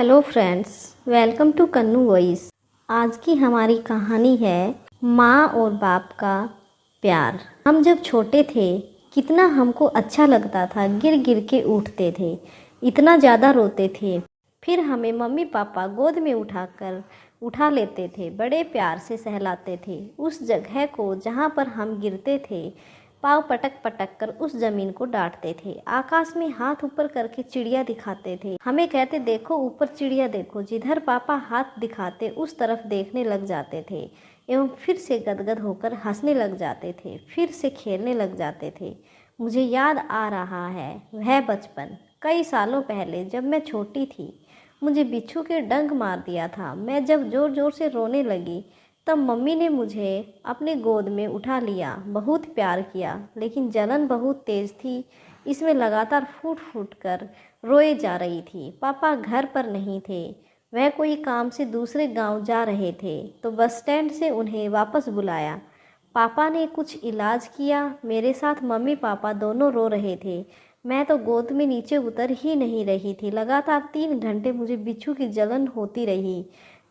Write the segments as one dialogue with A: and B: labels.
A: Hello friends, welcome to Kannu voice. आज की हमारी कहानी है माँ और बाप का प्यार। हम जब छोटे थे कितना हमको अच्छा लगता था, गिर गिर के उठते थे, इतना ज़्यादा रोते थे, फिर हमें मम्मी पापा गोद में उठा लेते थे, बड़े प्यार से सहलाते थे। उस जगह को जहाँ पर हम गिरते थे पाँव पटक पटक कर उस जमीन को डांटते थे। आकाश में हाथ ऊपर करके चिड़िया दिखाते थे, हमें कहते देखो ऊपर चिड़िया देखो। जिधर पापा हाथ दिखाते उस तरफ देखने लग जाते थे एवं फिर से गदगद होकर हंसने लग जाते थे, फिर से खेलने लग जाते थे। मुझे याद आ रहा है वह बचपन, कई सालों पहले जब मैं छोटी थी। मुझे बिच्छू के डंक मार दिया था। मैं जब ज़ोर ज़ोर से रोने लगी तब मम्मी ने मुझे अपने गोद में उठा लिया, बहुत प्यार किया, लेकिन जलन बहुत तेज़ थी। इसमें लगातार फूट फूट कर रोए जा रही थी। पापा घर पर नहीं थे, वह कोई काम से दूसरे गांव जा रहे थे, तो बस स्टैंड से उन्हें वापस बुलाया। पापा ने कुछ इलाज किया, मेरे साथ मम्मी पापा दोनों रो रहे थे। मैं तो गोद में नीचे उतर ही नहीं रही थी। लगातार 3 घंटे मुझे बिच्छू की जलन होती रही।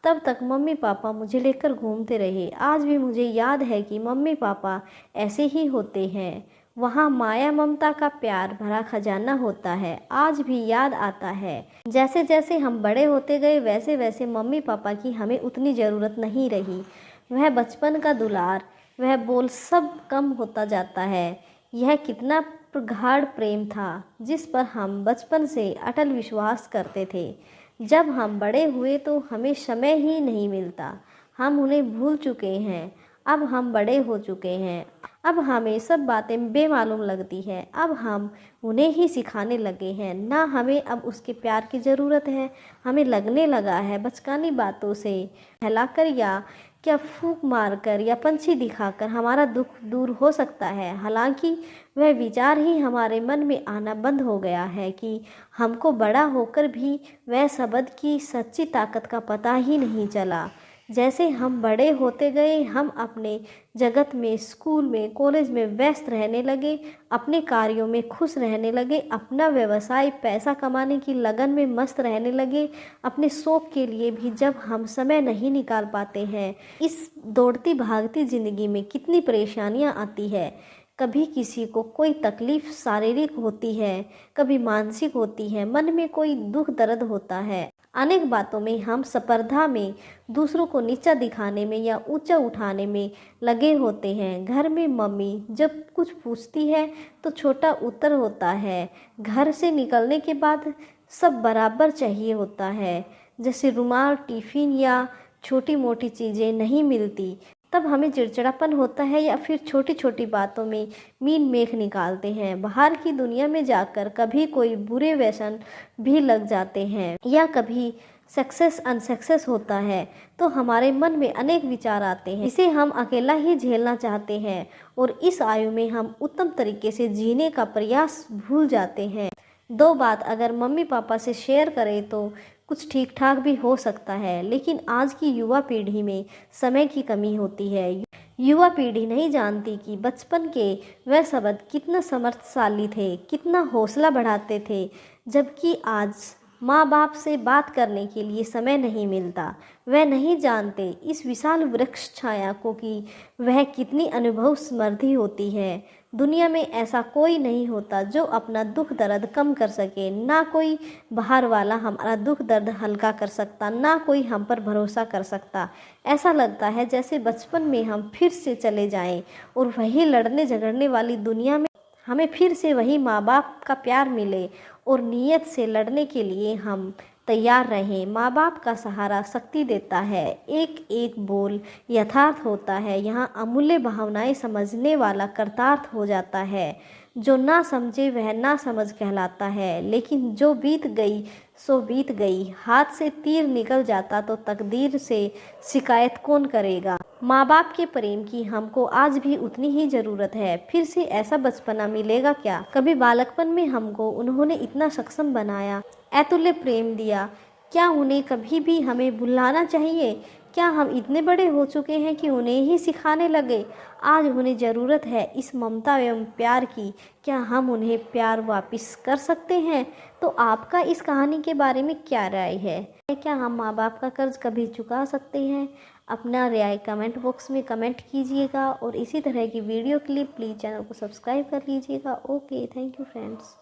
A: तब तक मम्मी पापा मुझे लेकर घूमते रहे। आज भी मुझे याद है कि मम्मी पापा ऐसे ही होते हैं। वहाँ माया ममता का प्यार भरा खजाना होता है। आज भी याद आता है। जैसे जैसे हम बड़े होते गए वैसे वैसे मम्मी पापा की हमें उतनी ज़रूरत नहीं रही। वह बचपन का दुलार, वह बोल सब कम होता जाता है। यह कितना प्रगाढ़ प्रेम था जिस पर हम बचपन से अटल विश्वास करते थे। जब हम बड़े हुए तो हमें समय ही नहीं मिलता, हम उन्हें भूल चुके हैं। अब हम बड़े हो चुके हैं, अब हमें सब बातें बेमालूम लगती हैं। अब हम उन्हें ही सिखाने लगे हैं, ना हमें अब उसके प्यार की ज़रूरत है। हमें लगने लगा है बचकानी बातों से फैलाकर या क्या फूंक मारकर या पंछी दिखाकर हमारा दुख दूर हो सकता है। हालांकि वह विचार ही हमारे मन में आना बंद हो गया है कि हमको बड़ा होकर भी वह शब्द की सच्ची ताकत का पता ही नहीं चला। जैसे हम बड़े होते गए हम अपने जगत में, स्कूल में, कॉलेज में व्यस्त रहने लगे, अपने कार्यों में खुश रहने लगे, अपना व्यवसाय पैसा कमाने की लगन में मस्त रहने लगे। अपने शौक के लिए भी जब हम समय नहीं निकाल पाते हैं। इस दौड़ती भागती ज़िंदगी में कितनी परेशानियां आती है। कभी किसी को कोई तकलीफ़ शारीरिक होती है, कभी मानसिक होती है, मन में कोई दुख दर्द होता है। अनेक बातों में हम स्पर्धा में, दूसरों को नीचा दिखाने में या ऊंचा उठाने में लगे होते हैं। घर में मम्मी जब कुछ पूछती है तो छोटा उत्तर होता है। घर से निकलने के बाद सब बराबर चाहिए होता है, जैसे रुमाल, टिफ़िन या छोटी मोटी चीज़ें नहीं मिलती तब हमें चिड़चिड़ापन होता है या फिर छोटी छोटी बातों में मीन मेख निकालते हैं। बाहर की दुनिया में जाकर कभी कोई बुरे व्यसन भी लग जाते हैं या कभी सक्सेस अनसक्सेस होता है तो हमारे मन में अनेक विचार आते हैं। इसे हम अकेला ही झेलना चाहते हैं और इस आयु में हम उत्तम तरीके से जीने का प्रयास भूल जाते हैं। दो बात अगर मम्मी पापा से शेयर करें तो कुछ ठीक ठाक भी हो सकता है, लेकिन आज की युवा पीढ़ी में समय की कमी होती है। युवा पीढ़ी नहीं जानती कि बचपन के वह शब्द कितना समर्थशाली थे, कितना हौसला बढ़ाते थे, जबकि आज माँ बाप से बात करने के लिए समय नहीं मिलता। वह नहीं जानते इस विशाल वृक्ष छाया को कि वह कितनी अनुभव समृद्धि होती है। दुनिया में ऐसा कोई नहीं होता जो अपना दुख दर्द कम कर सके। ना कोई बाहर वाला हमारा दुख दर्द हल्का कर सकता, ना कोई हम पर भरोसा कर सकता। ऐसा लगता है जैसे बचपन में हम फिर से चले जाएं और वही लड़ने झगड़ने वाली दुनिया में हमें फिर से वही माँ बाप का प्यार मिले और नीयत से लड़ने के लिए हम तैयार रहें। माँ बाप का सहारा शक्ति देता है, एक एक बोल यथार्थ होता है। यहाँ अमूल्य भावनाएं समझने वाला कृतार्थ हो जाता है। जो ना समझे वह ना समझ कहलाता है, लेकिन जो बीत गई सो बीत गई। हाथ से तीर निकल जाता तो तकदीर से शिकायत कौन करेगा। माँ बाप के प्रेम की हमको आज भी उतनी ही ज़रूरत है। फिर से ऐसा बचपना मिलेगा क्या? कभी बालकपन में हमको उन्होंने इतना सक्षम बनाया, अतुल्य प्रेम दिया, क्या उन्हें कभी भी हमें भुलाना चाहिए? क्या हम इतने बड़े हो चुके हैं कि उन्हें ही सिखाने लगे? आज उन्हें ज़रूरत है इस ममता एवं प्यार की। क्या हम उन्हें प्यार वापस कर सकते हैं? तो आपका इस कहानी के बारे में क्या राय है? क्या हम माँ बाप का कर्ज कभी चुका सकते हैं? अपना राय कमेंट बॉक्स में कमेंट कीजिएगा और इसी तरह की वीडियो के लिए प्लीज़ चैनल को सब्सक्राइब कर लीजिएगा। Okay, thank you friends.